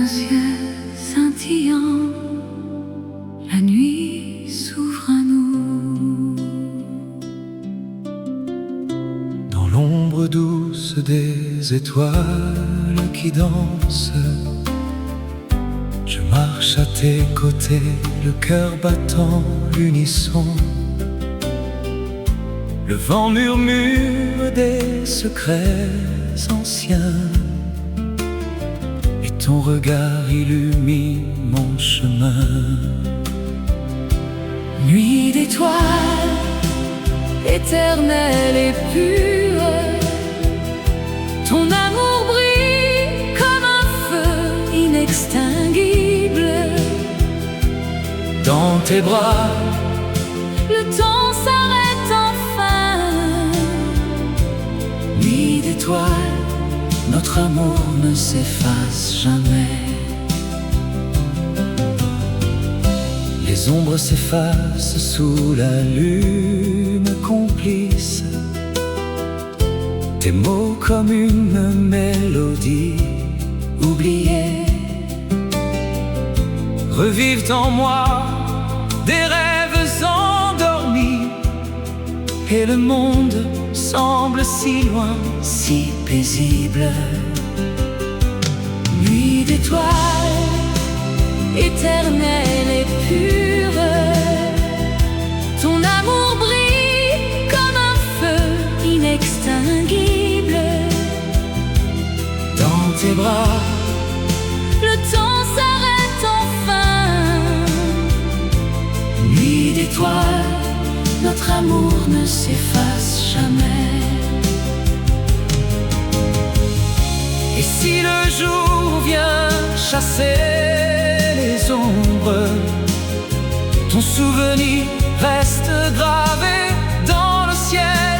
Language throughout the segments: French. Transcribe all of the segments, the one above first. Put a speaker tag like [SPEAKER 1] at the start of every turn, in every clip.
[SPEAKER 1] un ciel scintillant, la nuit s'ouvre à nous.
[SPEAKER 2] Dans l'ombre douce des étoiles qui dansent, je marche à tes côtés, le cœur battant l'unisson. Le vent murmure des secrets anciens, et ton regard illumine mon chemin.
[SPEAKER 1] Nuit d'étoiles, éternelle et pure, ton amour brille comme un feu inextinguible.
[SPEAKER 2] Dans tes bras,
[SPEAKER 1] le temps s'arrête enfin.
[SPEAKER 2] Nuit d'étoiles, notre amour ne s'efface jamais. Les ombres s'effacent sous la lune complice. Tes mots comme une mélodie oubliée revivent en moi des rêves endormis, et le monde semble si loin, si paisible.
[SPEAKER 1] Nuit d'étoiles, éternelle et pure, ton amour brille comme un feu inextinguible.
[SPEAKER 2] Dans tes bras,
[SPEAKER 1] le temps s'arrête enfin.
[SPEAKER 2] nuit d'étoiles,
[SPEAKER 1] notre amour ne s'efface jamais.
[SPEAKER 2] et si le jour vient chasser les ombres, ton souvenir reste gravé dans le ciel.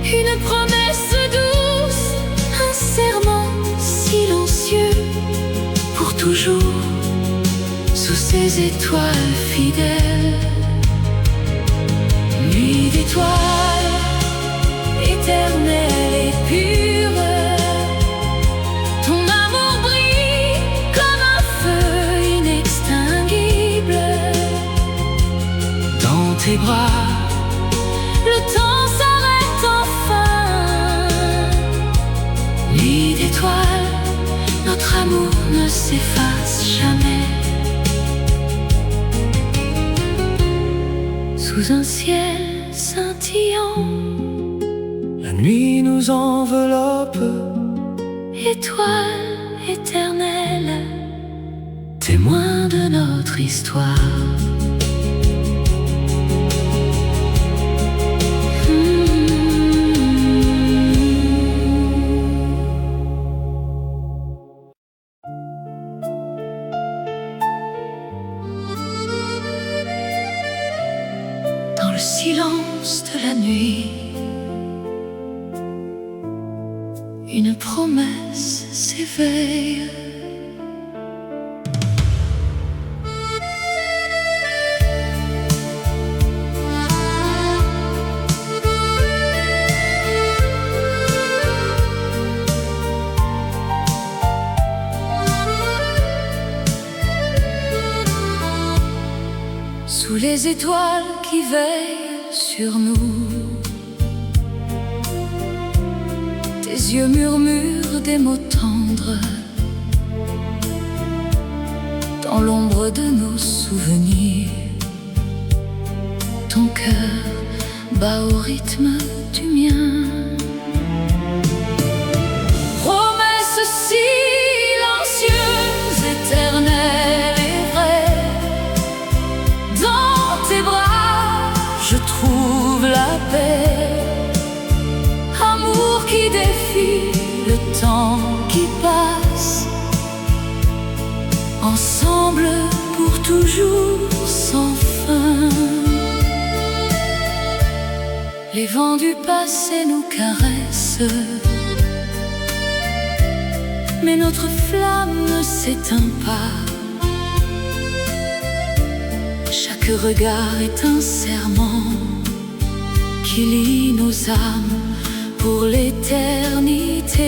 [SPEAKER 1] Une promesse douce, un serment silencieux, pour toujours sous ces étoiles fidèles. Nuit d'étoiles, éternelle et pure, ton amour brille comme un feu inextinguible.
[SPEAKER 2] Dans tes bras,
[SPEAKER 1] Le temps s'arrête enfin. Nuit d'étoiles, notre amour ne s'efface jamais. Sous un ciel scintillant,
[SPEAKER 2] la nuit nous enveloppe,
[SPEAKER 1] étoile éternelle, témoin de notre histoire. Dans le silence de la nuit, une promesse s'éveille. Sous les étoiles qui veillent sur nous, tes yeux murmurent des mots tendres. Dans l'ombre de nos souvenirs, ton cœur bat au rythme du mien. Promesse silencieuse, éternelle et vraie, dans tes bras je trouve la paix. Amour qui défie le temps qui passe, ensemble pour toujours sans fin. Les vents du passé nous caressent, mais notre flamme ne s'éteint pas. Chaque regard est un serment qui lie nos âmes pour l'éternité.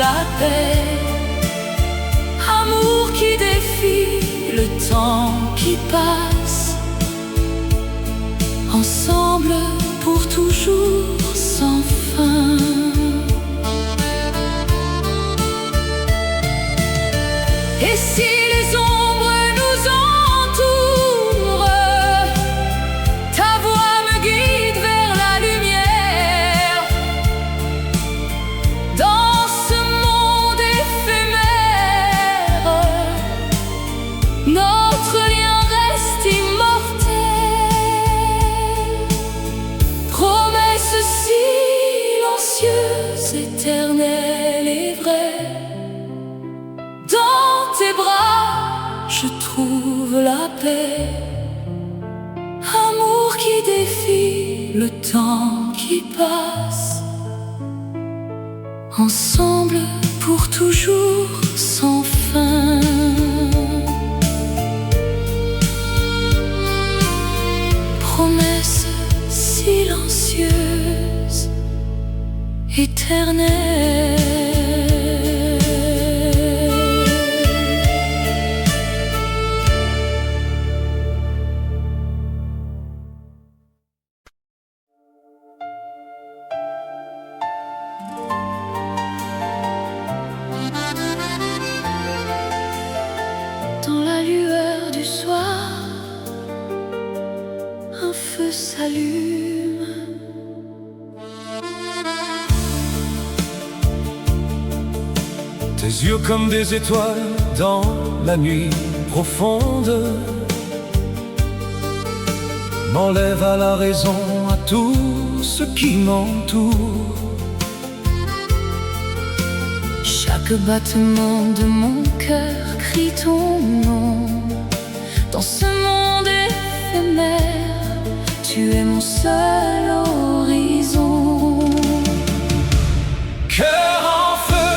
[SPEAKER 1] la paix. Amour qui défie le temps qui passe. Ensemble pour toujours sans fin. Et si les ombres nous entourent, ta voix me guide vers la lumière. Dans ce monde éphémère, notre lien reste immortel. Promesse silencieuse, éternelle et vraie. Dans tes bras, je trouve la paix. Amour qui défie le temps qui passe. Ensemble pour toujours sans fin. Promesse silencieuse, éternelle. Dans la lueur du soir, un feu s'allume.
[SPEAKER 2] Tes yeux comme des étoiles dans la nuit profonde m'enlèvent à la raison, à tout ce qui m'entoure.
[SPEAKER 1] Chaque battement de mon cœur crie ton nom. Dans ce monde éphémère, tu es mon seul horizon.
[SPEAKER 2] Cœur en feu,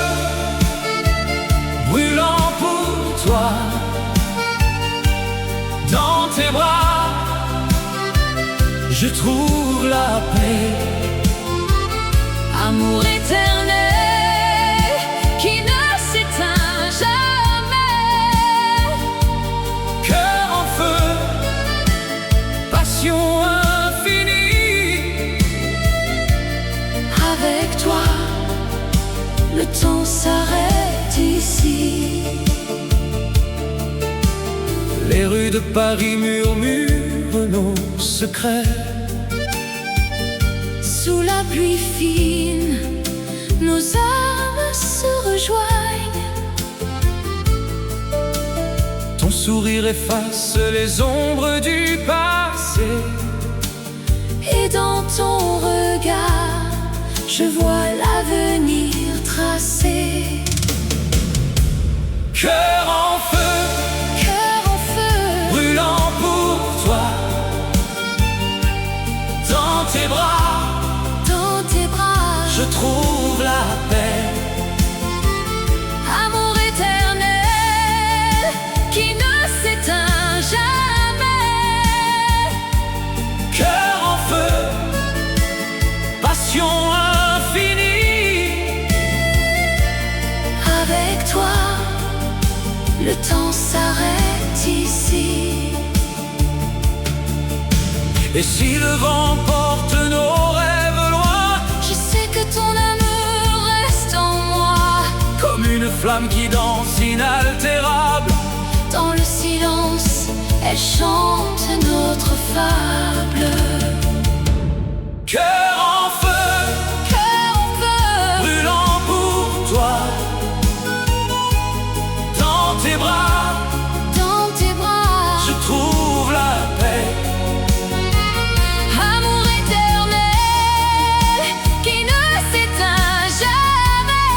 [SPEAKER 2] brûlant pour toi. Dans tes bras, je trouve la paix.
[SPEAKER 1] Amour éternel qui ne s'éteint jamais.
[SPEAKER 2] Cœur en feu, passion infinie.
[SPEAKER 1] Avec toi, le temps s'arrête ici.
[SPEAKER 2] Les rues de Paris murmurent nos secrets.
[SPEAKER 1] Sous la pluie fine, nos âmes se rejoignent.
[SPEAKER 2] Ton sourire efface les ombres du passé.
[SPEAKER 1] Et dans ton regard, je vois l'avenir tracé.
[SPEAKER 2] Cœur en feu,
[SPEAKER 1] Cœur en feu,
[SPEAKER 2] brûlant pour toi. Dans tes bras, je trouve la paix.
[SPEAKER 1] amour éternel qui ne s'éteint jamais.
[SPEAKER 2] Cœur en feu, passion infinie.
[SPEAKER 1] Avec toi, le temps s'arrête ici.
[SPEAKER 2] Et si le vent porte nos rêves loin,
[SPEAKER 1] Je sais que ton amour reste en moi.
[SPEAKER 2] comme une flamme qui danse inaltérable.
[SPEAKER 1] Dans le silence, elle chante notre fable.
[SPEAKER 2] Cœur en feu,
[SPEAKER 1] Cœur en feu,
[SPEAKER 2] brûlant pour toi. Dans tes bras, je trouve la paix.
[SPEAKER 1] amour éternel qui ne s'éteint jamais.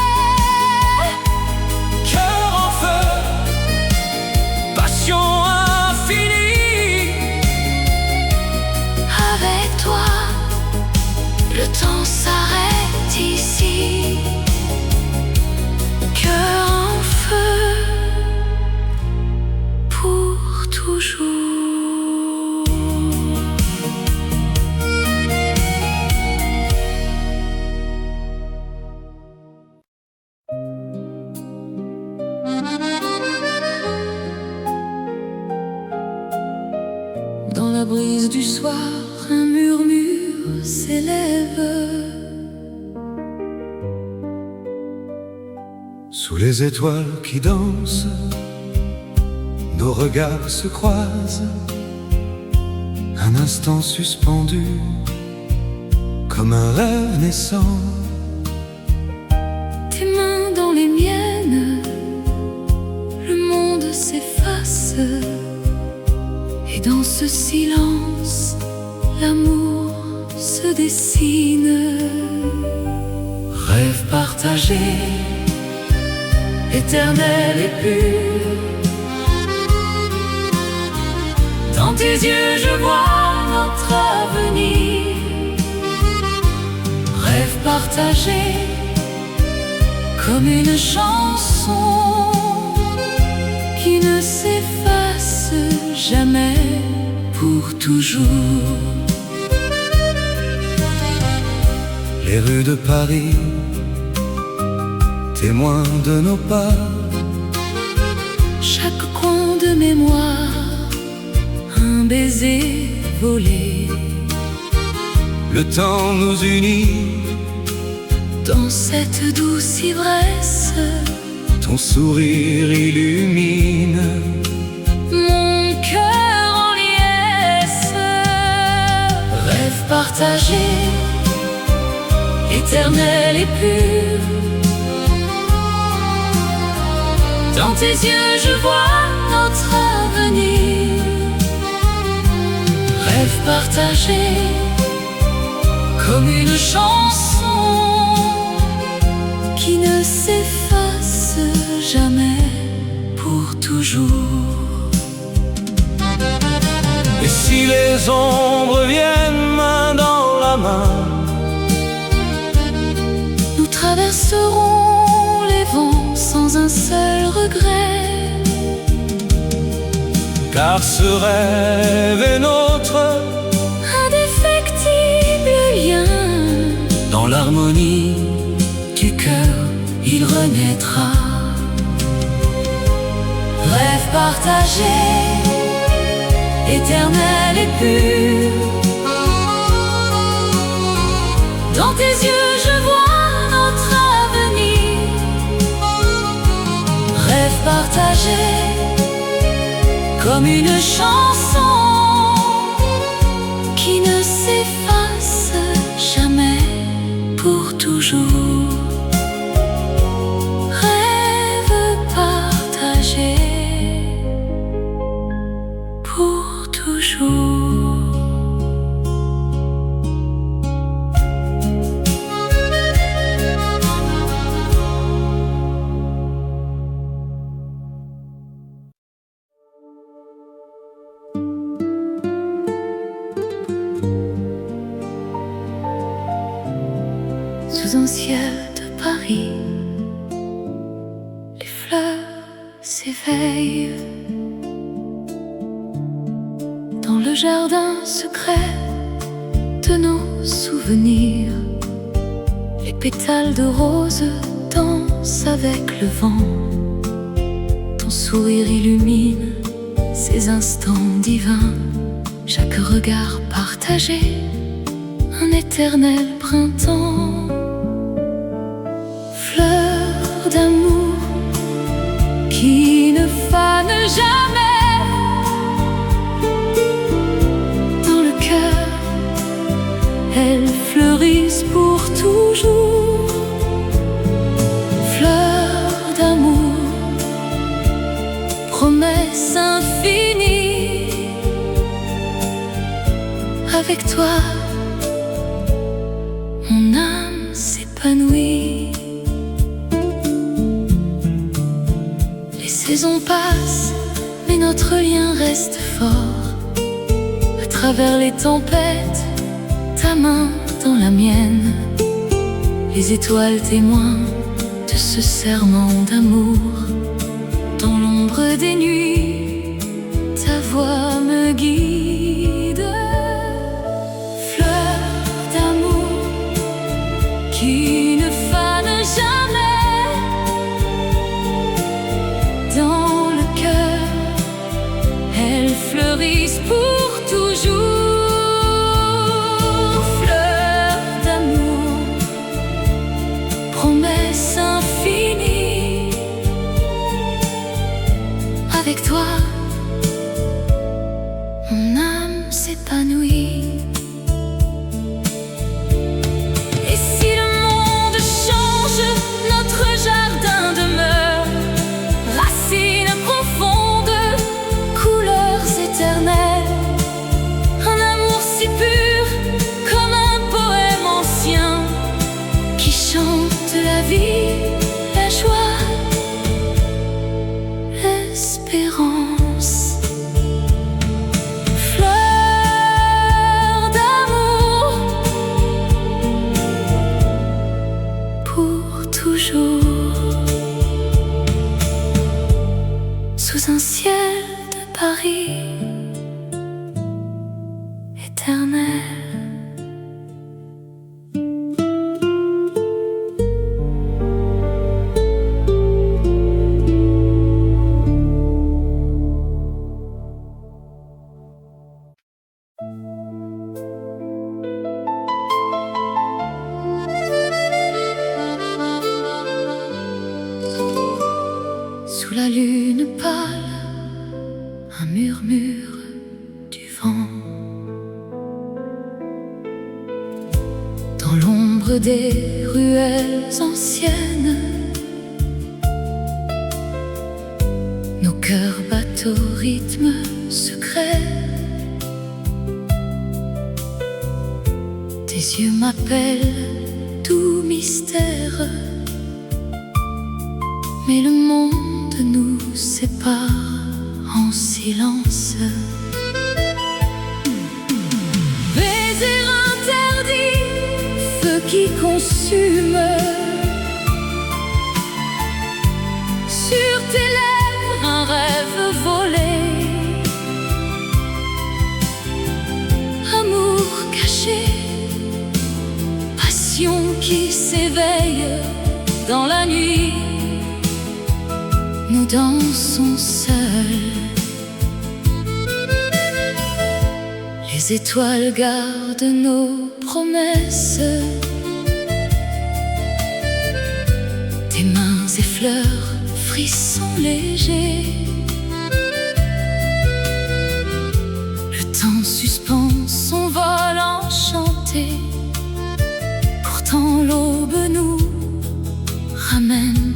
[SPEAKER 2] Cœur en feu, passion infinie.
[SPEAKER 1] Avec toi, le temps s'arrête ici. Cœur en feu, pour toujours. soir, un murmure s'élève.
[SPEAKER 2] Sous les étoiles qui dansent, nos regards se croisent, un instant suspendu, comme un rêve naissant.
[SPEAKER 1] Tes mains dans les miennes, le monde s'efface, et dans ce silence, l'amour se dessine.
[SPEAKER 2] Rêve partagé, éternel et pur, dans tes yeux je vois notre avenir.
[SPEAKER 1] Rêve partagé, comme une chanson qui ne s'efface jamais, pour toujours.
[SPEAKER 2] Les rues de Paris, témoins de nos pas,
[SPEAKER 1] chaque coin de mémoire, un baiser volé.
[SPEAKER 2] Le temps nous unit,
[SPEAKER 1] dans cette douce ivresse,
[SPEAKER 2] ton sourire illumine
[SPEAKER 1] mon cœur en liesse.
[SPEAKER 2] Rêve
[SPEAKER 1] Partagé, éternel et pur, dans tes yeux je vois notre avenir. Rêve partagé, comme une chanson qui ne s'efface jamais, pour toujours.
[SPEAKER 2] Et si les ombres viennent main dans la main,
[SPEAKER 1] nous traverserons les vents sans un seul regret.
[SPEAKER 2] car ce rêve est nôtre,
[SPEAKER 1] Indéfectible lien,
[SPEAKER 2] dans l'harmonie
[SPEAKER 1] du cœur il renaîtra. Rêve partagé, éternel et pur, dans tes yeux je vois notre avenir. Rêve partagé, comme une chanson qui ne s'efface jamais, pour toujours. Rêve partagé, pour toujours. Sous un ciel de Paris, les fleurs s'éveillent. Dans le jardin secret de nos souvenirs, les pétales de rose dansent avec le vent. Ton sourire illumine ces instants divins, chaque regard partagé, un éternel printemps. Fleur d'amour qui ne fane jamais, dans le cœur elles fleurissent pour toujours. Fleur d'amour, promesse infinie, avec toi mon âme s'épanouit. Les saisons passent, mais notre lien reste fort. À travers les tempêtes, ta main dans la mienne, les étoiles témoins de ce serment d'amour. Dans l'ombre des nuits, ta voix me guide. Fleur d'amour qui ne fane jamais, dans le cœur elles fleurissent pour toujours. lune pâle, un murmure du vent. Dans l'ombre des ruelles anciennes, nos cœurs battent au rythme secret. Tes yeux m'appellent, tout mystère, mais le monde nous sépare en silence. Baiser interdit, feu qui consume. Sur tes lèvres, un rêve volé. Amour caché, passion qui s'éveille dans la nuit. Nous dansons seuls. Les étoiles gardent nos promesses. Tes mains effleurent, frissons légers. Le temps suspend son vol enchanté. Pourtant l'aube nous ramène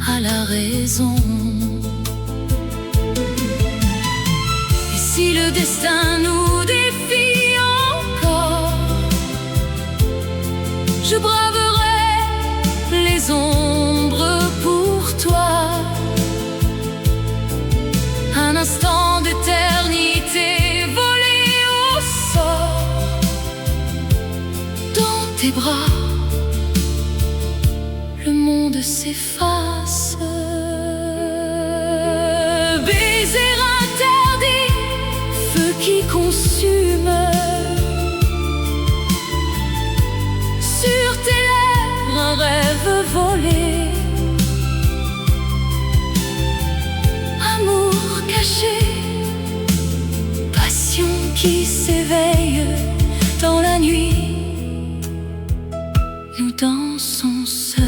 [SPEAKER 1] à la raison. Et si le destin nous défie encore, je braverai les ombres pour toi. Un instant d'éternité volé au sort. Dans tes bras, le monde s'efface. Baiser interdit, feu qui consume. Sur tes lèvres, un rêve volé. Amour caché, passion qui s'éveille dans la nuit. Nous dansons seuls.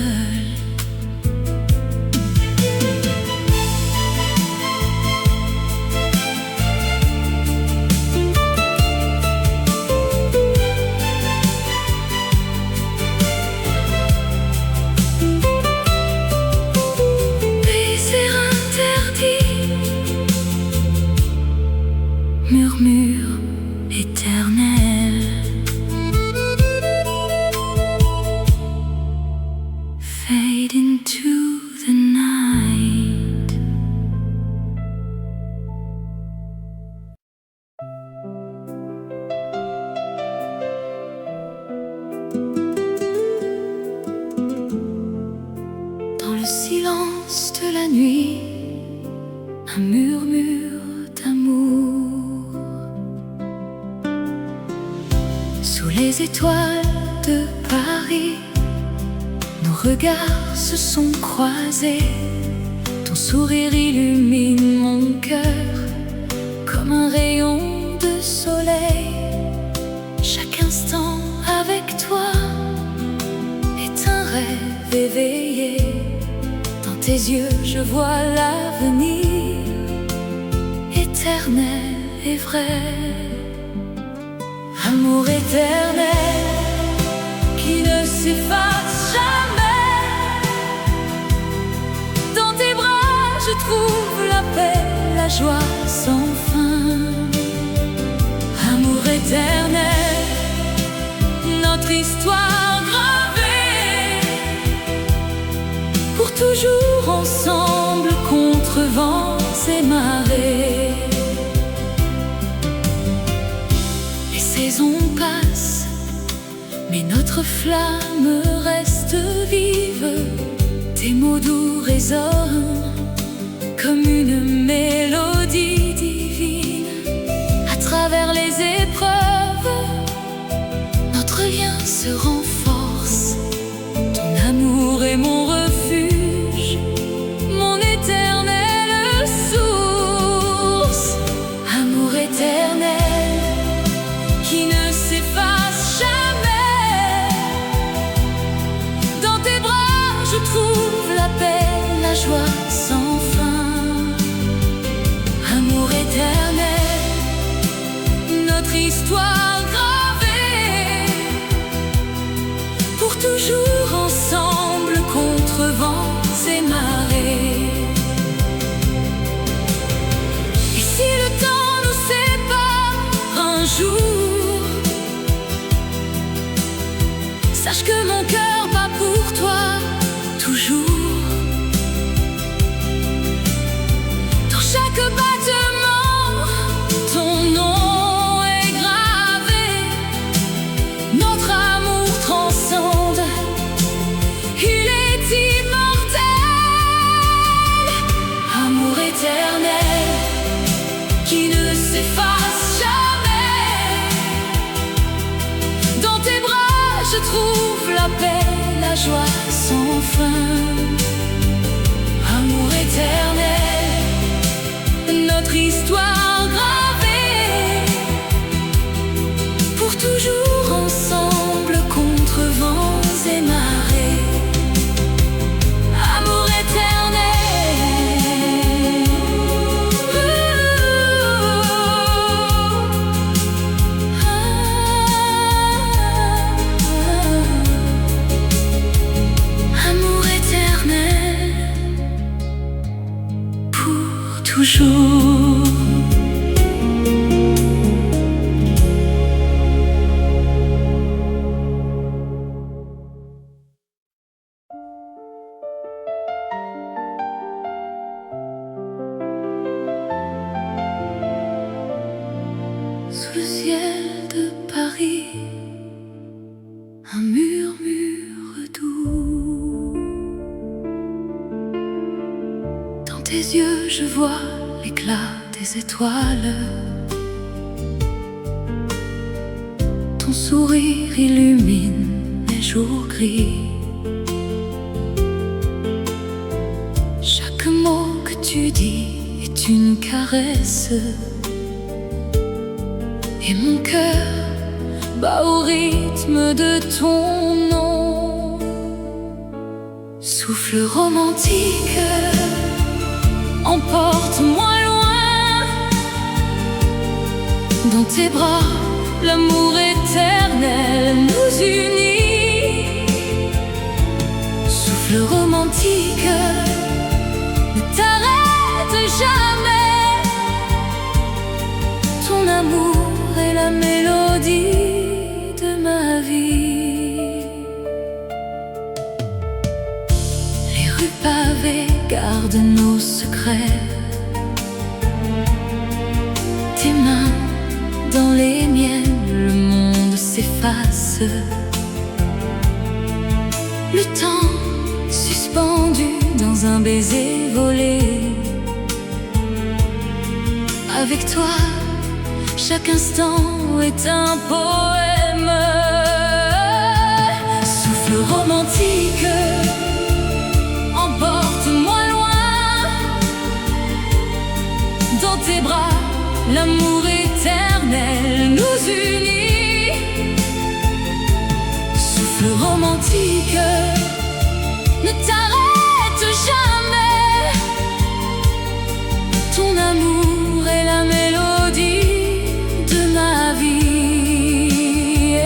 [SPEAKER 1] Murmure éternel, fade into the night. Dans le silence de la nuit, un murmure d'amour. Sous les étoiles de Paris, nos regards se sont croisés. Ton sourire illumine mon cœur comme un rayon de soleil. Chaque instant avec toi est un rêve éveillé. Dans tes yeux je vois l'avenir éternel et vrai. Amour éternel qui ne s'efface jamais. Dans tes bras je trouve la paix, la joie sans fin. Amour éternel, notre histoire gravée. Pour toujours ensemble contre vents et marées. Les saisons passent, mais notre flamme reste vive. Tes mots doux résonnent comme une mélodie divine. À travers les épreuves, notre lien se renforce. Ton amour est mon refuge, mon éternelle source. Amour éternel qui ne s'efface jamais. Dans tes bras je trouve la paix, la joie sans fin. toujours ensemble contre vents et marées. Et si le temps nous sépare un jour, sache que mon cœur bat pour toi toujours. Dans chaque battement, ton nom est gravé. Notre amour transcende, il est immortel. Amour éternel qui ne s'efface jamais. Dans tes bras je trouve la paix, la joie sans fin. Amour éternel, notre histoire gravée, pour toujours ensemble contre vents et marées. Amour éternel, amour éternel, pour toujours. Sous le ciel de Paris, un murmure doux. Dans tes yeux je vois l'éclat des étoiles. Ton sourire illumine les jours gris. Chaque mot que tu dis est une caresse. Et mon cœur bat au rythme de ton nom. Souffle romantique, emporte-moi loin. Dans tes bras, l'amour éternel nous unit. Souffle romantique, ne t'arrête jamais. Ton amour est la mélodie de ma vie. Les rues pavées gardent nos secrets. Tes mains dans les miennes, le monde s'efface. Le temps suspendu dans un baiser volé. Avec toi, chaque instant est un poème. Souffle romantique, emporte-moi loin. Dans tes bras, l'amour éternel nous unit. Souffle romantique, ne t'arrête jamais. Ton amour est la mélodie de ma vie.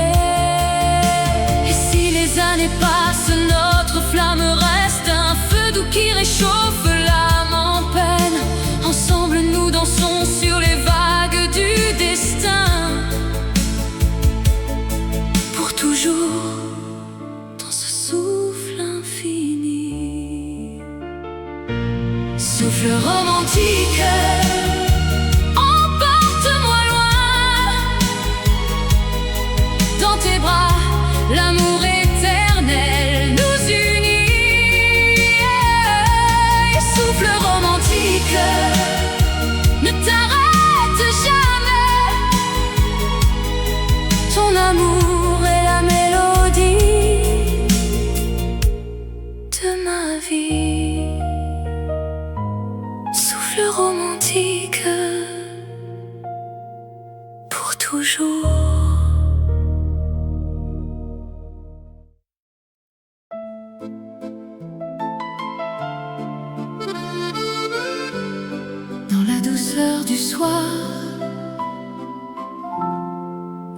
[SPEAKER 1] Et si les années passent, notre flamme reste un feu doux qui réchauffe l'âme en peine. Ensemble nous dansons sur les vagues du destin. Pour toujours dans ce souffle infini. Souffle romantique, emporte-moi loin. Dans tes bras, l'amour éternel nous unit. Souffle romantique, ne t'arrête jamais. Ton amour est la mélodie de ma vie. Souffle romantique, pour toujours. Dans la douceur du soir,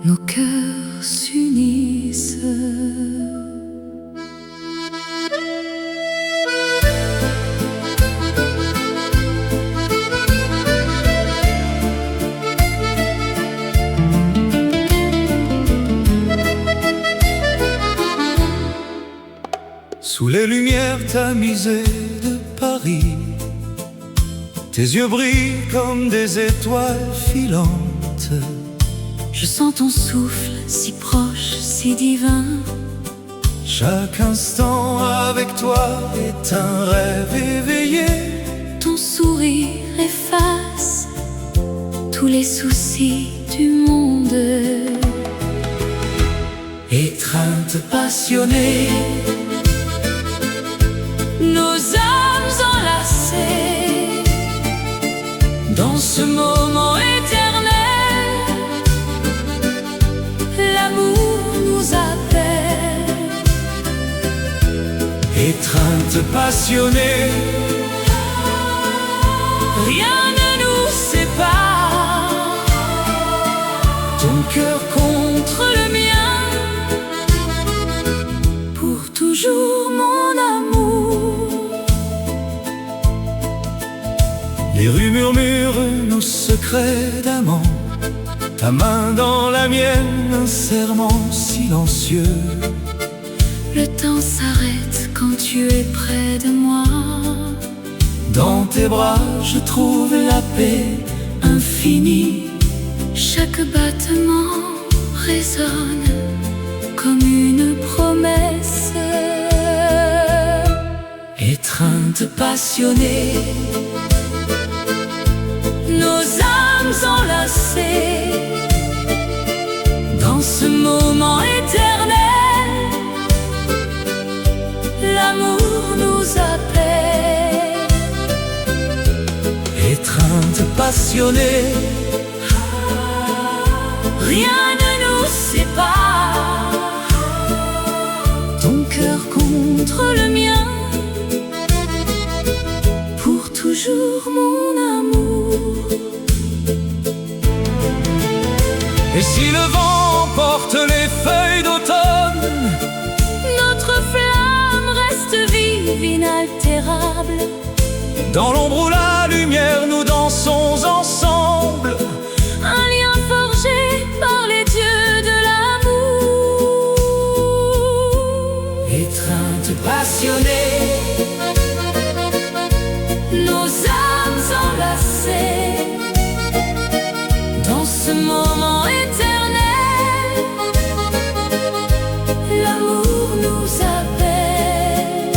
[SPEAKER 1] nos cœurs s'unissent.
[SPEAKER 2] Sous les lumières tamisées de Paris, tes yeux brillent comme des étoiles filantes.
[SPEAKER 1] Je sens ton souffle si proche, si divin.
[SPEAKER 2] Chaque instant avec toi est un rêve éveillé.
[SPEAKER 1] Ton sourire efface tous les soucis du monde.
[SPEAKER 2] Étreinte passionnée,
[SPEAKER 1] nos âmes enlacées dans ce moment éternel. L'amour nous appelle.
[SPEAKER 2] étreinte passionnée,
[SPEAKER 1] Rien ne nous sépare.
[SPEAKER 2] ton cœur
[SPEAKER 1] Contre le mien, pour toujours mon amour.
[SPEAKER 2] Les rues murmurent nos secrets d'amant. Ta main dans la mienne, un serment silencieux.
[SPEAKER 1] Le temps s'arrête quand tu es près de moi.
[SPEAKER 2] Dans tes bras, je trouve la paix infinie.
[SPEAKER 1] Chaque battement résonne comme une promesse.
[SPEAKER 2] Étreinte passionnée,
[SPEAKER 1] Nos âmes enlacées dans ce moment éternel. L'amour nous appelle.
[SPEAKER 2] étreinte passionnée,
[SPEAKER 1] Rien ne nous sépare. Ton cœur contre le mien, pour toujours mon amour.
[SPEAKER 2] et si le vent porte les feuilles d'automne,
[SPEAKER 1] Notre flamme reste vive, inaltérable.
[SPEAKER 2] dans l'ombre ou la lumière, nous dansons ensemble.
[SPEAKER 1] Un lien forgé par les dieux de l'amour.
[SPEAKER 2] Étreinte passionnée,
[SPEAKER 1] Nos âmes enlacées dans ce moment éternel. L'amour nous appelle.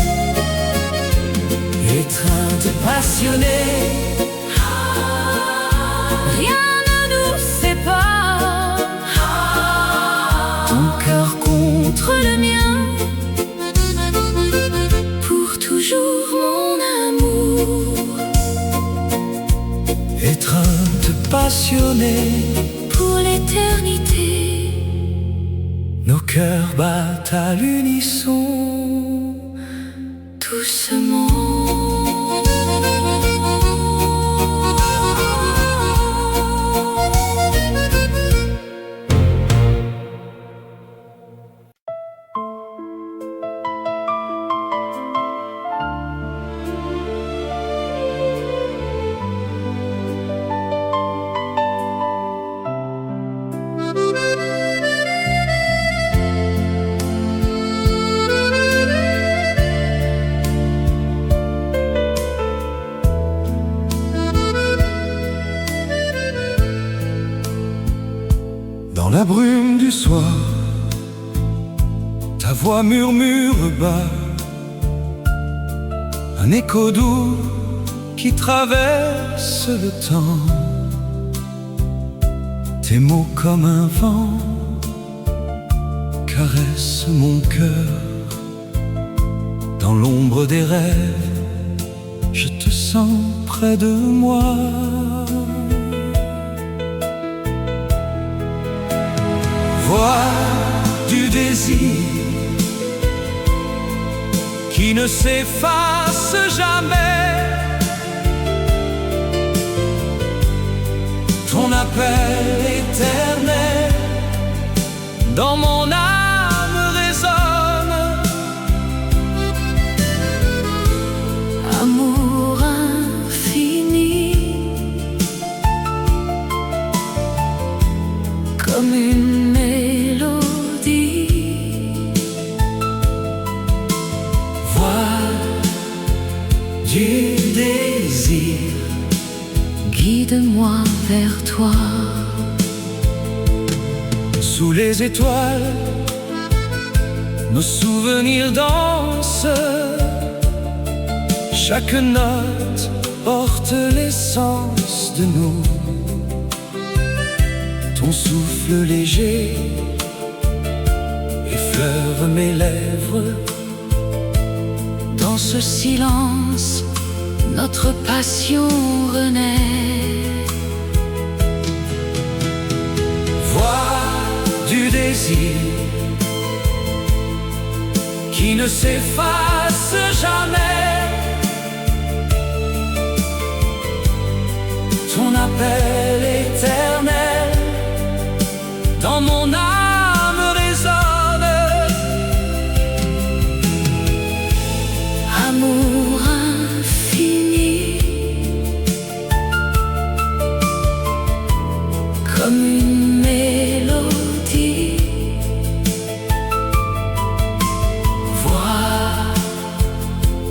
[SPEAKER 2] étreinte passionnée,
[SPEAKER 1] Rien ne nous sépare.
[SPEAKER 2] ton cœur
[SPEAKER 1] Contre le mien, pour toujours mon amour.
[SPEAKER 2] étreinte passionnée,
[SPEAKER 1] Pour l'éternité,
[SPEAKER 2] nos cœurs battent à l'unisson.
[SPEAKER 1] doucement.
[SPEAKER 2] Dans la brume du soir, ta voix murmure bas, un écho doux qui traverse le temps. Tes mots comme un vent caressent mon cœur. Dans l'ombre des rêves, je te sens près de moi. Voix du désir qui ne s'efface jamais. Ton appel éternel dans mon âme résonne.
[SPEAKER 1] Amour infini, comme une mélodie.
[SPEAKER 2] du désir.
[SPEAKER 1] Guide-moi vers toi.
[SPEAKER 2] Sous les étoiles, nos souvenirs dansent. Chaque note porte l'essence de nous. Ton souffle léger effleure mes lèvres.
[SPEAKER 1] Dans ce silence, notre passion renaît.
[SPEAKER 2] Voix du désir qui ne s'efface jamais. Ton appel éternel dans mon âme résonne.
[SPEAKER 1] Amour infini, comme une mélodie. Voix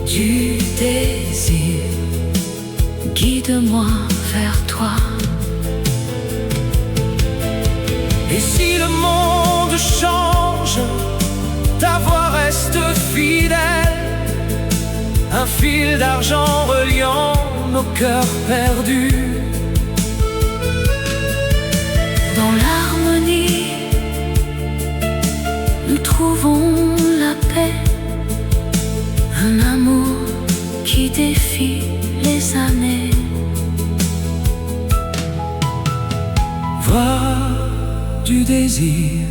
[SPEAKER 1] du désir, guide-moi vers toi.
[SPEAKER 2] Et si le monde change, ta voix reste fidèle. Un fil d'argent reliant nos cœurs perdus.
[SPEAKER 1] Dans l'harmonie, nous trouvons la paix. Un amour qui défie les années.
[SPEAKER 2] Voix du désir,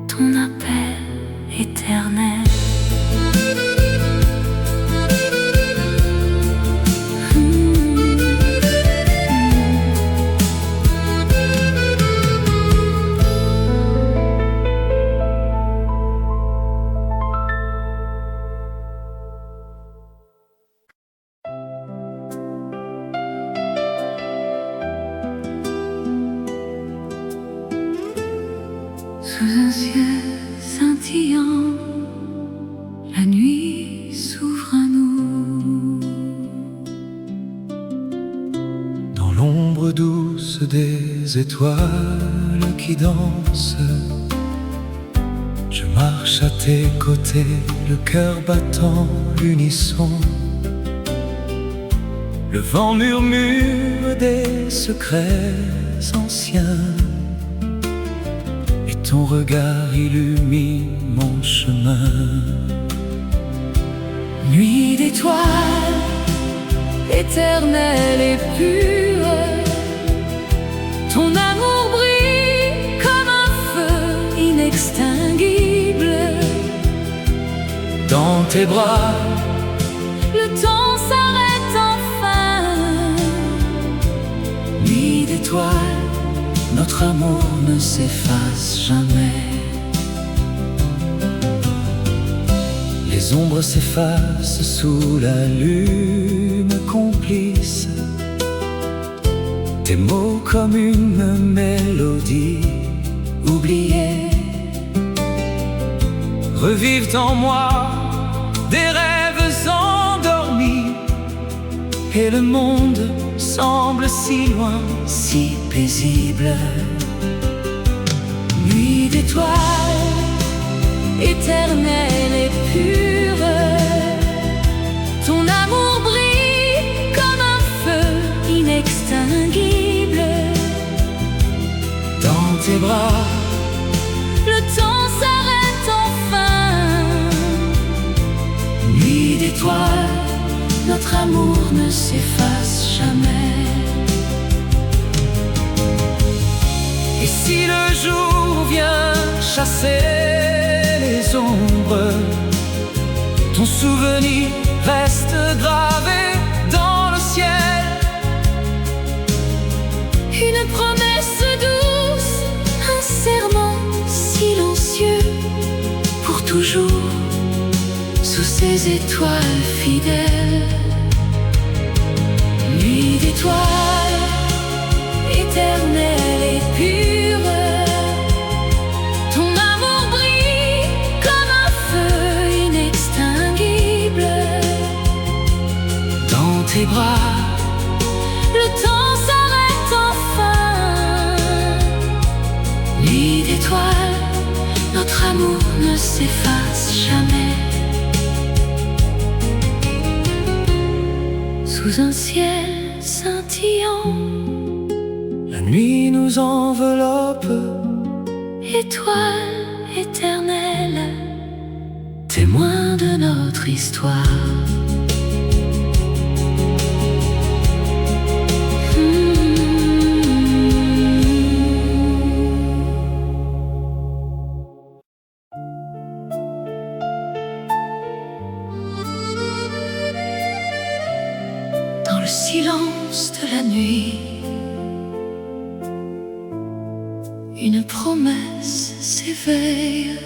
[SPEAKER 1] ton appel éternel. Sous un ciel scintillant, la nuit s'ouvre à nous.
[SPEAKER 2] dans l'ombre douce des étoiles qui dansent, je marche à tes côtés, le cœur battant l'unisson. Le vent murmure des secrets anciens, et ton regard illumine mon chemin.
[SPEAKER 1] Nuit d'étoiles, éternelle et pure, ton amour brille comme un feu inextinguible.
[SPEAKER 2] Dans tes bras,
[SPEAKER 1] Le temps s'arrête enfin.
[SPEAKER 2] nuit d'étoiles, notre amour ne s'efface jamais. Les ombres s'effacent sous la lune complice. Tes mots comme une mélodie oubliée revivent en moi des rêves endormis, et le monde semble si loin, si paisible.
[SPEAKER 1] Nuit d'étoiles, éternelle et pure, ton amour brille comme un feu inextinguible.
[SPEAKER 2] Dans tes bras,
[SPEAKER 1] Le temps s'arrête enfin.
[SPEAKER 2] nuit d'étoiles,
[SPEAKER 1] Notre amour ne s'efface jamais.
[SPEAKER 2] et si le jour vient chasser les ombres, ton souvenir reste gravé dans le ciel.
[SPEAKER 1] Une promesse douce, un serment silencieux, pour toujours, sous ces étoiles fidèles. Nuit d'étoiles, éternelle et pure, ton amour brille comme un feu inextinguible. tes bras, le temps s'arrête enfin. Nuit d'étoiles, notre amour ne s'efface jamais. Sous un ciel scintillant,
[SPEAKER 2] la nuit nous enveloppe.
[SPEAKER 1] Étoile éternelle, témoin de notre histoire. Dans le silence de la nuit, une promesse s'éveille.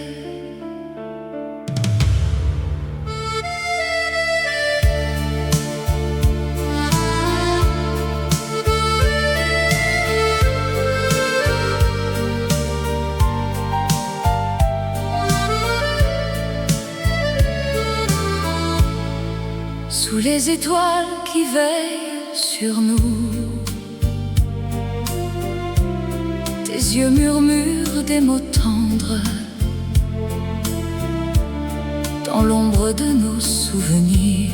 [SPEAKER 1] Sous les étoiles qui veillent sur nous, tes yeux murmurent des mots tendres. Dans l'ombre de nos souvenirs,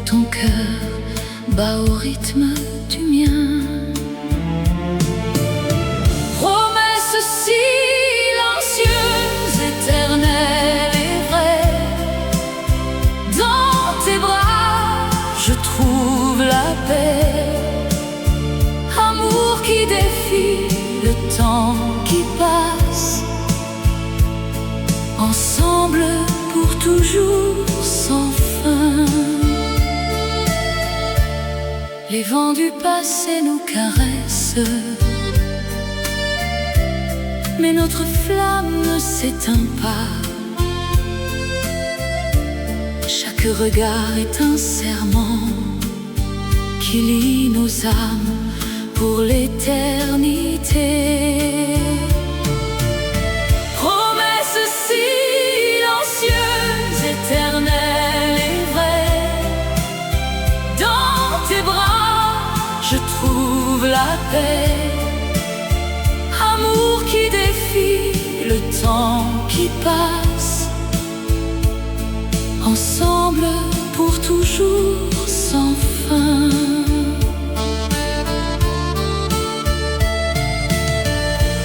[SPEAKER 1] ton cœur bat au rythme du mien. Promesse silencieuse, éternelle et vraie, dans tes bras je trouve la paix. Amour qui défie le temps qui passe, ensemble pour toujours sans fin. Les vents du passé nous caressent, mais notre flamme ne s'éteint pas. Chaque regard est un serment qui lie nos âmes pour l'éternité. Promesse silencieuse, éternelle et vraie, dans tes bras je trouve la paix. Amour qui défie le temps qui passe, ensemble pour toujours sans fin.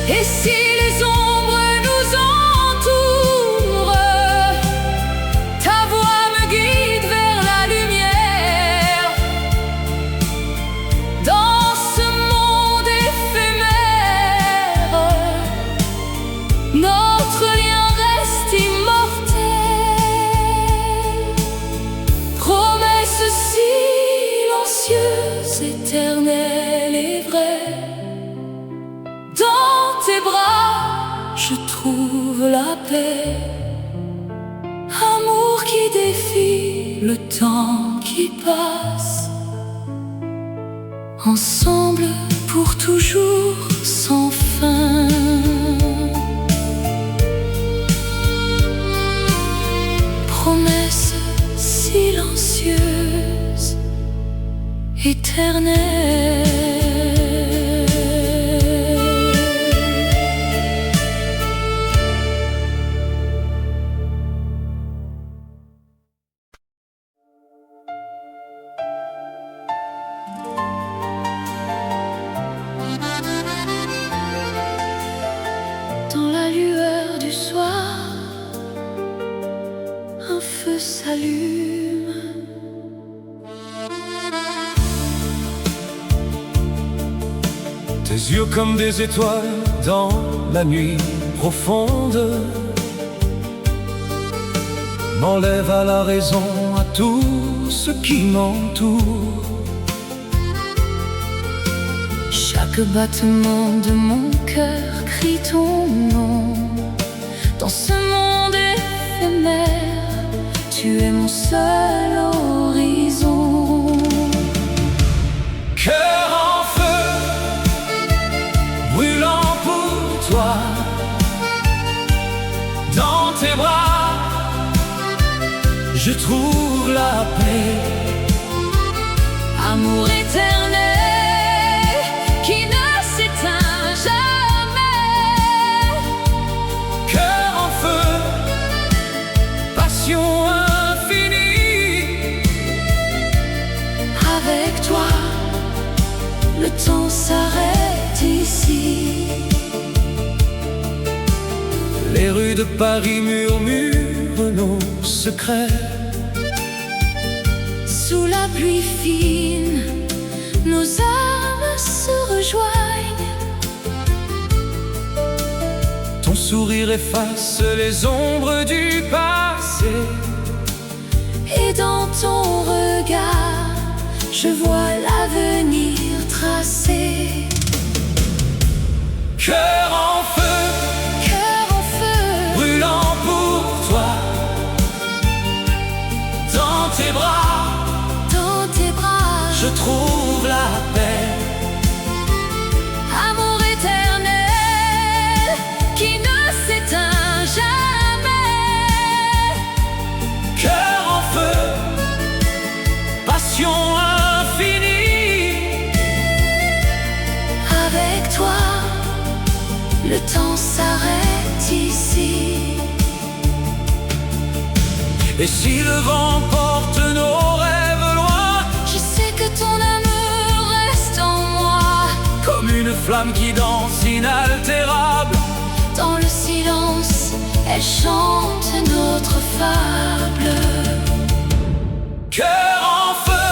[SPEAKER 1] Et si les ombres nous entourent, ta voix me guide vers la lumière. Dans ce monde éphémère, notre lien reste immortel. Promesse silencieuse, éternelle et vraie, dans tes bras je trouve la paix. Amour qui défie le temps qui passe, ensemble pour toujours sans fin. Promesse silencieuse, éternelle. Dans la lueur du soir, un feu s'allume.
[SPEAKER 2] Tes yeux comme des étoiles dans la nuit profonde m'enlèvent à la raison, à tout ce qui m'entoure.
[SPEAKER 1] Chaque battement de mon cœur crie ton nom. Dans ce monde éphémère, tu es mon seul horizon.
[SPEAKER 2] Cœur en feu, brûlant pour toi, dans tes bras je trouve la paix.
[SPEAKER 1] amour éternel qui ne s'éteint jamais.
[SPEAKER 2] Cœur en feu, passion infinie.
[SPEAKER 1] Avec toi, le temps s'arrête ici.
[SPEAKER 2] Les rues de Paris murmurent nos secrets.
[SPEAKER 1] Sous la pluie fine, nos âmes se rejoignent.
[SPEAKER 2] Ton sourire efface les ombres du passé.
[SPEAKER 1] Et dans ton regard, je vois l'avenir tracé.
[SPEAKER 2] Cœur en feu,
[SPEAKER 1] Cœur en feu,
[SPEAKER 2] brûlant pour toi. Dans tes bras, je trouve la paix.
[SPEAKER 1] amour éternel qui ne s'éteint jamais.
[SPEAKER 2] Cœur en feu, passion infinie.
[SPEAKER 1] Avec toi, le temps s'arrête ici.
[SPEAKER 2] Et si le vent porte nos rêves loin,
[SPEAKER 1] Je sais que ton amour reste en moi.
[SPEAKER 2] comme une flamme qui danse inaltérable.
[SPEAKER 1] Dans le silence, elle chante notre fable.
[SPEAKER 2] Cœur en feu,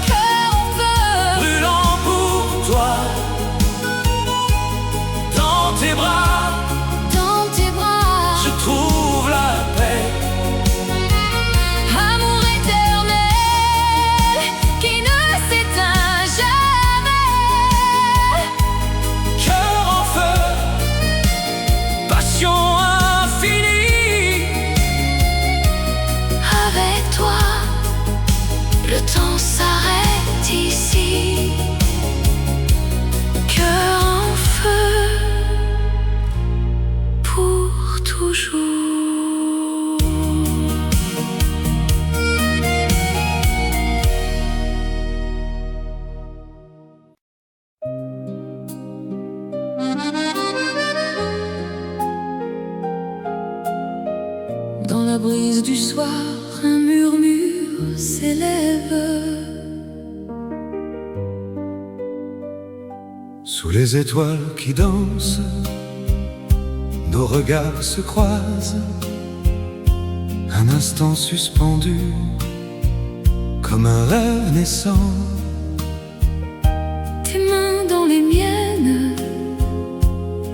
[SPEAKER 1] Cœur en feu,
[SPEAKER 2] brûlant pour toi. Dans tes bras, je trouve la paix.
[SPEAKER 1] amour éternel qui ne s'éteint jamais.
[SPEAKER 2] Cœur en feu, passion infinie.
[SPEAKER 1] Avec toi, le temps s'arrête ici. Cœur en feu, pour toujours. Dans la brise du soir, un murmure s'élève.
[SPEAKER 2] Sous les étoiles qui dansent, nos regards se croisent. Un instant suspendu, comme un rêve naissant.
[SPEAKER 1] Tes mains dans les miennes,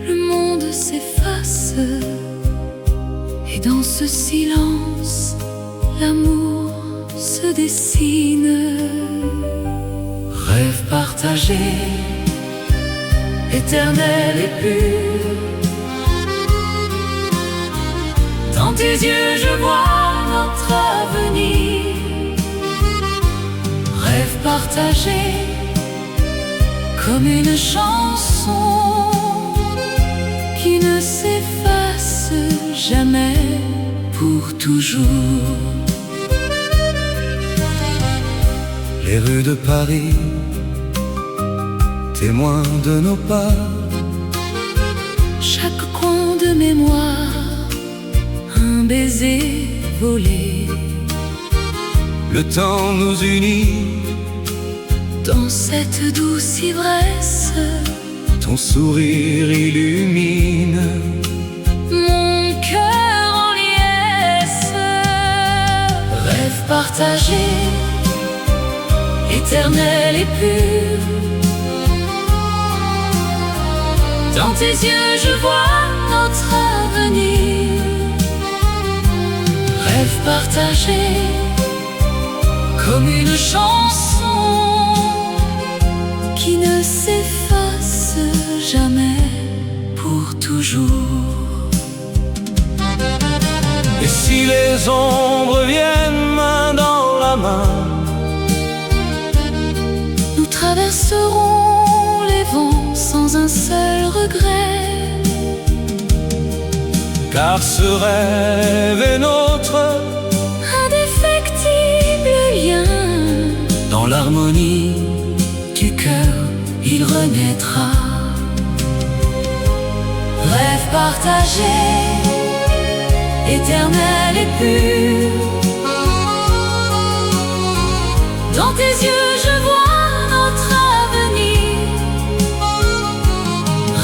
[SPEAKER 1] le monde s'efface. Et dans ce silence, l'amour se dessine.
[SPEAKER 2] Rêve partagé, éternel et pur.
[SPEAKER 1] Dans tes yeux, je vois notre avenir. Rêve partagé, comme une chanson qui ne s'efface jamais, pour toujours.
[SPEAKER 2] Les rues de Paris, témoins de nos pas.
[SPEAKER 1] Chaque coin de mémoire, un baiser volé.
[SPEAKER 2] Le temps nous unit,
[SPEAKER 1] Dans cette douce ivresse,
[SPEAKER 2] ton sourire illumine.
[SPEAKER 1] mon cœur en liesse. Rêve partagé, éternel et pur. Dans tes yeux, je vois notre avenir. Rêve partagé, comme une chanson qui ne s'efface jamais, pour toujours.
[SPEAKER 2] Et si les ombres viennent main dans la main,
[SPEAKER 1] Nous traverserons les vents sans un seul regret.
[SPEAKER 2] car ce rêve est notre
[SPEAKER 1] Indéfectible lien
[SPEAKER 2] dans l'harmonie
[SPEAKER 1] renaîtra. Rêve partagé, éternel et pur. Dans tes yeux je vois notre avenir.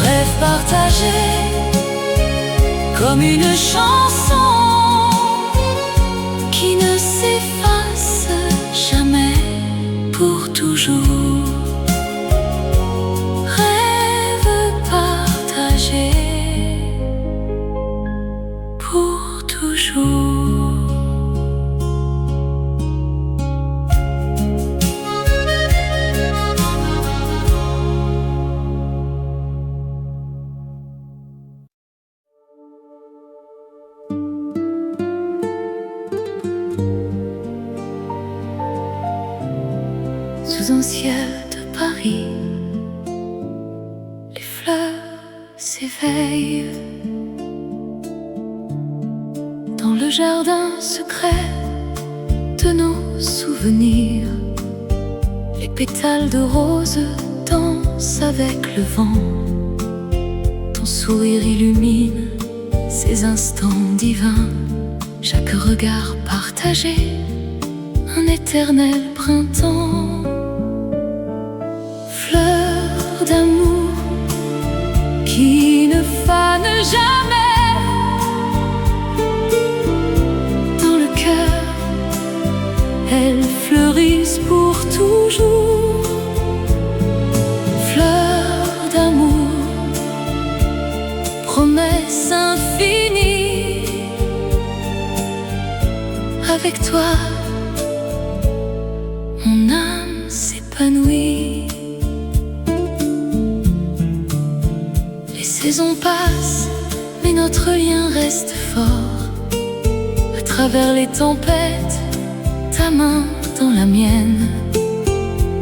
[SPEAKER 1] Rêve partagé, comme une chanson qui ne s'efface jamais, pour toujours. Rêve partagé, pour toujours. Sous un ciel de Paris, les fleurs s'éveillent. Dans le jardin secret de nos souvenirs, les pétales de rose dansent avec le vent. Ton sourire illumine ces instants divins. Chaque regard partagé, un éternel printemps. Fleur d'amour qui ne fane jamais. Dans le cœur, elles fleurissent pour toujours. Fleur d'amour, promesse infinie. Avec toi, mon âme s'épanouit. Les saisons passent, mais notre lien reste fort. À travers les tempêtes, ta main dans la mienne.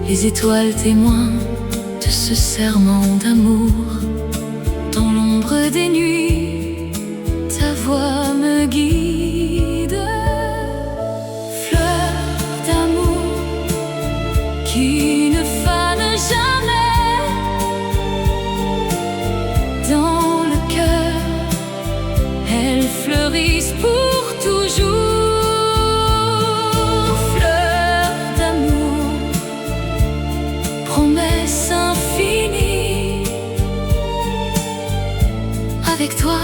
[SPEAKER 1] Les étoiles témoins de ce serment d'amour. Dans l'ombre des nuits, ta voix me guide. Fleur d'amour qui ne fane jamais. Dans le cœur, elles fleurissent pour toujours. Fleur d'amour, promesse infinie. Avec toi,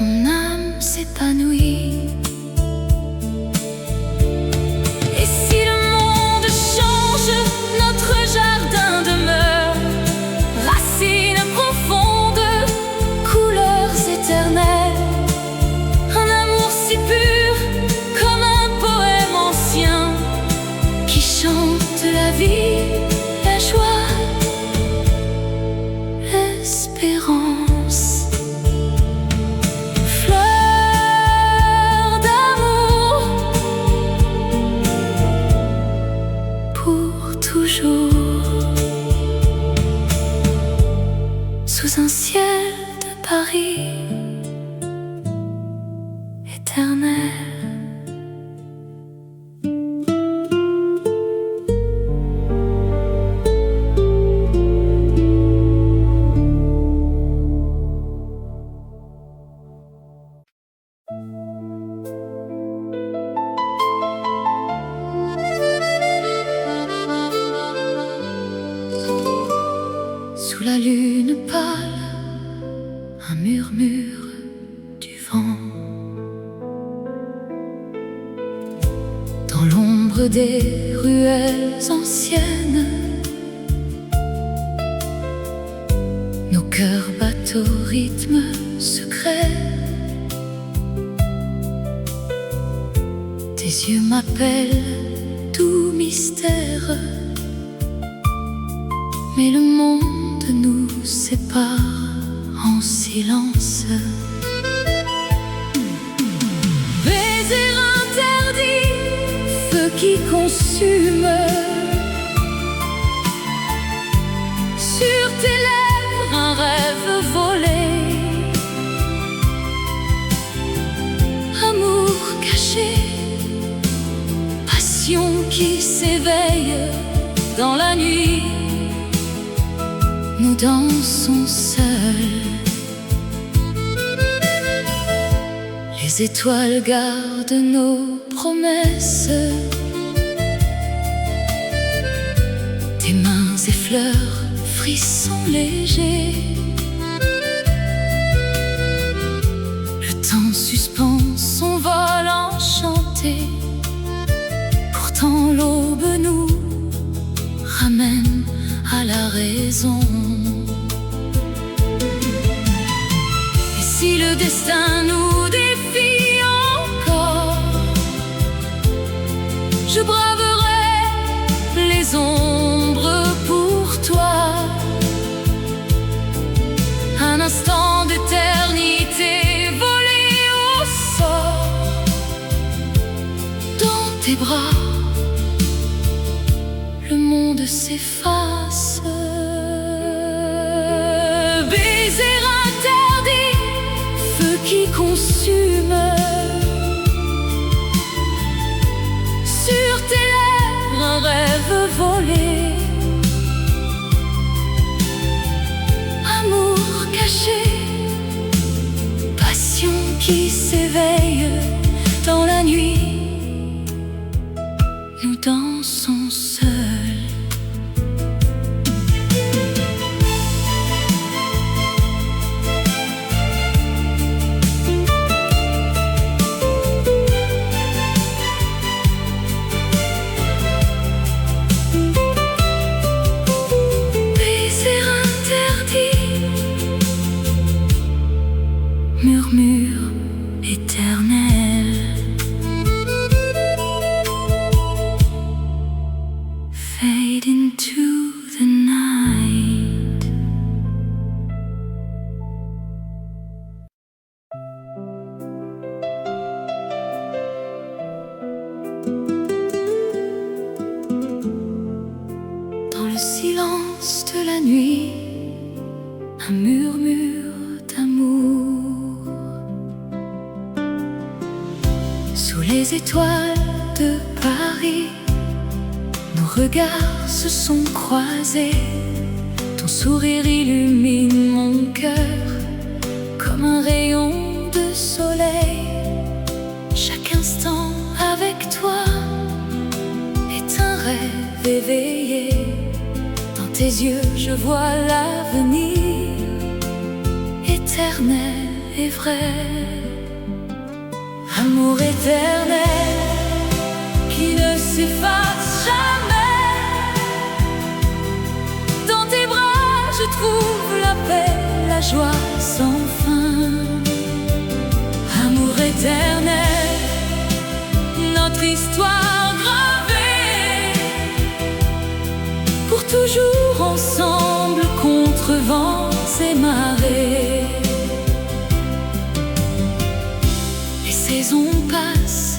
[SPEAKER 1] mon âme s'épanouit. Et si le monde change, notre jardin demeure. Racines profondes, couleurs éternelles. Un amour si pur, comme un poème ancien, qui chante la vie, la joie, l'espérance. Fleur d'amour, pour toujours. Sous un ciel de Paris éternel. Sous la lune pâle, un murmure du vent. Dans l'ombre des ruelles anciennes, nos cœurs battent au rythme secret. Tes yeux m'appellent, doux mystère. Mais le monde nous sépare en silence. Baiser interdit, feu qui consume. Sur tes lèvres, un rêve volé. Amour caché, passion qui s'éveille dans la nuit. dansons seuls. Les étoiles gardent nos promesses. Tes mains effleurent, frissons légers. Le temps suspend son vol enchanté. Pourtant l'aube nous ramène à la raison. Et si le destin nous défie encore, je braverai les ombres pour toi. Un instant d'éternité volé au sort. Dans tes bras, le monde s'efface. Baiser interdit, feu qui consume. Sur tes lèvres, un rêve volé. Amour caché, passion qui s'éveille dans la nuit. Nous dansons seuls. Murmure éternel, fade into the night. Dans le silence de la nuit, un murmure d'amour. Sous les étoiles de Paris, nos regards se sont croisés. Ton sourire illumine mon cœur comme un rayon de soleil. Chaque instant avec toi est un rêve éveillé. Dans tes yeux je vois l'avenir éternel et vrai. Amour éternel qui ne s'efface jamais. Dans tes bras je trouve la paix, la joie sans fin. Amour éternel, notre histoire gravée. Pour toujours ensemble contre vents et marées. Les saisons passent,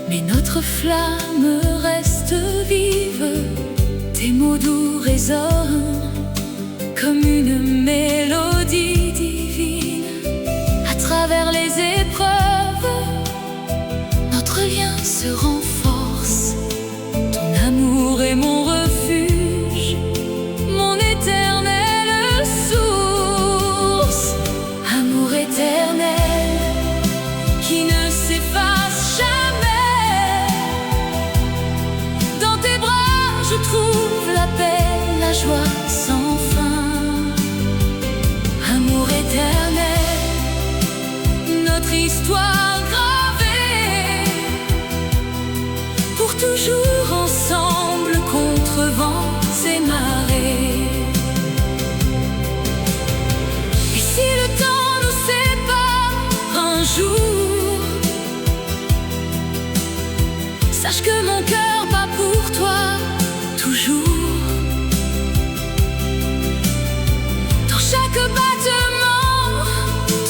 [SPEAKER 1] mais notre flamme reste vive. Tes mots doux résonnent comme une mélodie divine. À travers les épreuves, notre lien se renforce. Ton amour est mon refuge, mon éternelle source. Amour éternel qui ne s'efface jamais. Dans tes bras je trouve la paix, la joie sans fin. Amour éternel, notre histoire gravée. Pour toujours ensemble contre vents et marées. Et si le temps nous sépare un jour, sache que mon cœur bat pour toi toujours. Dans chaque battement,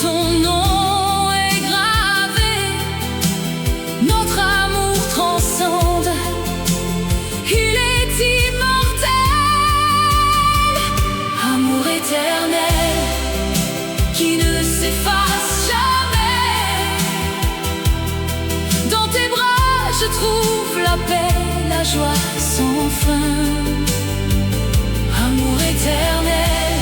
[SPEAKER 1] ton nom est gravé. Notre amour transcende, il est immortel. Amour éternel qui ne s'efface jamais. Dans tes bras je trouve la paix, la joie sans fin. Amour éternel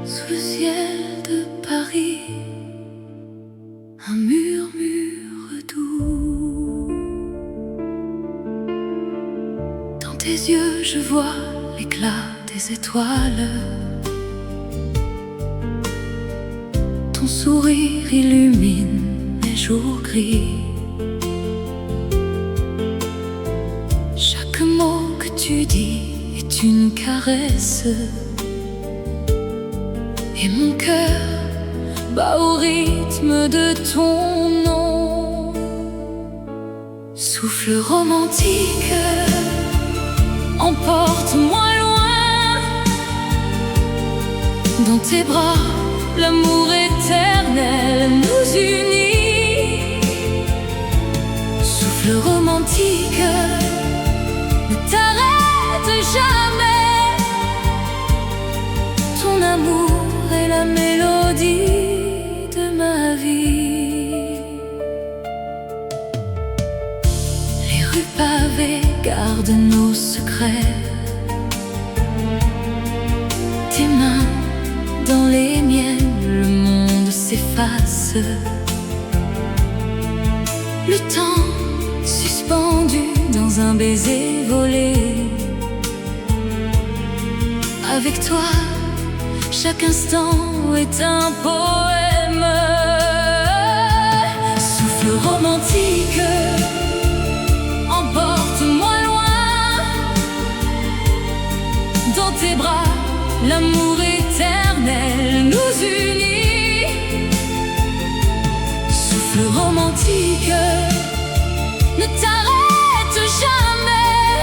[SPEAKER 1] Sous le ciel de Paris, un murmure doux. Dans tes yeux je vois l'éclat des étoiles. Ton sourire illumine les jours gris. Chaque mot que tu dis est une caresse, et mon cœur bat au rythme de ton nom. Souffle romantique, emporte-moi loin. Dans tes bras, l'amour éternel nous unit. Souffle romantique, ne t'arrête jamais. Ton amour est la mélodie de ma vie. Les rues pavées gardent nos secrets. Tes mains dans les miennes, le monde s'efface. Le temps suspendu dans un baiser volé. Avec toi, chaque instant est un poème. Souffle romantique, emporte-moi loin. Dans tes bras, l'amour éternel nous unit. Souffle romantique, ne t'arrête jamais.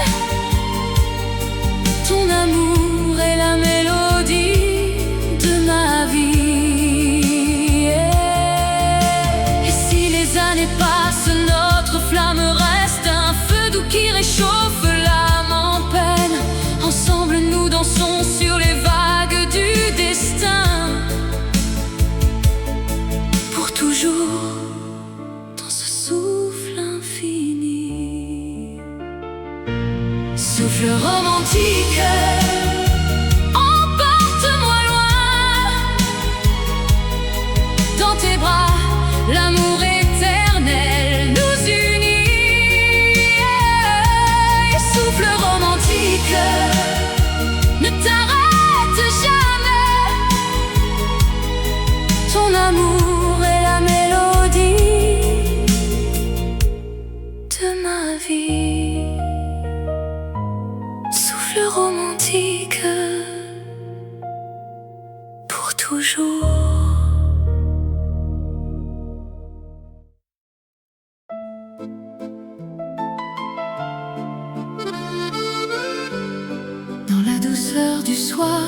[SPEAKER 1] Ton amour est la mélodie de ma vie. Et si les années passent, notre flamme reste un feu doux qui réchauffe l'âme en peine. Ensemble nous dansons sur les vagues du destin. Pour toujours dans ce souffle infini. Souffle romantique, emporte-moi loin. Dans tes bras, l'amour éternel nous unit. Souffle romantique, ne t'arrête jamais. Ton amour est la mélodie de ma vie. Souffle romantique, pour toujours. Dans la douceur du soir,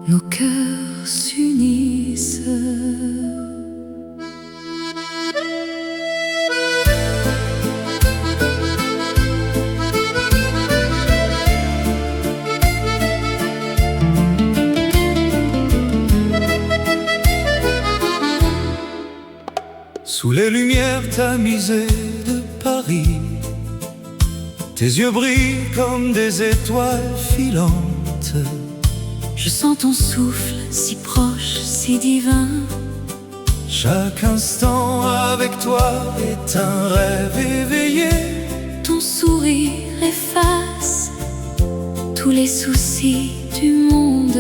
[SPEAKER 1] nos cœurs s'unissent.
[SPEAKER 2] Sous les lumières tamisées de Paris, tes yeux brillent comme des étoiles filantes.
[SPEAKER 1] Je sens ton souffle si proche, si divin.
[SPEAKER 2] Chaque instant avec toi est un rêve éveillé.
[SPEAKER 1] Ton sourire efface tous les soucis du monde.